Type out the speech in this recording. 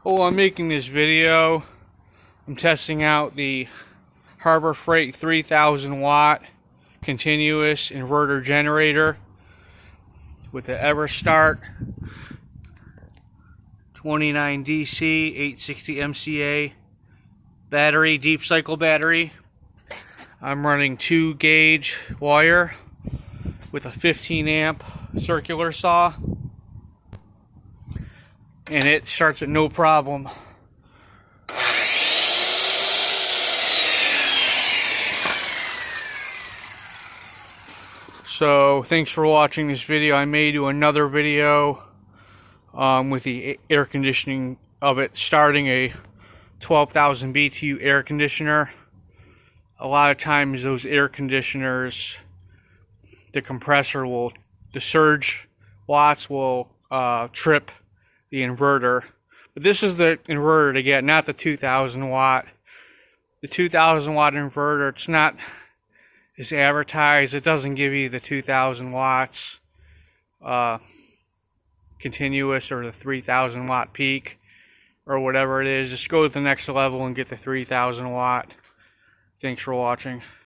While I'm making this video, I'm testing out the Harbor Freight 3000 watt continuous inverter generator with the EverStart 29 DC 860 MCA battery, deep cycle battery. I'm running 2 gauge wire with a 15 amp circular saw, and it starts at no problem. So thanks for watching this video. I may do another video with the air conditioning of it, starting a 12,000 BTU air conditioner. A lot of times those air conditioners, the surge watts will trip the inverter. But this is the inverter to get, not the 2,000 watt. The 2,000 watt inverter, it's not as advertised. It doesn't give you the 2,000 watts continuous or the 3,000 watt peak or whatever it is. Just go to the next level and get the 3,000 watt. Thanks for watching.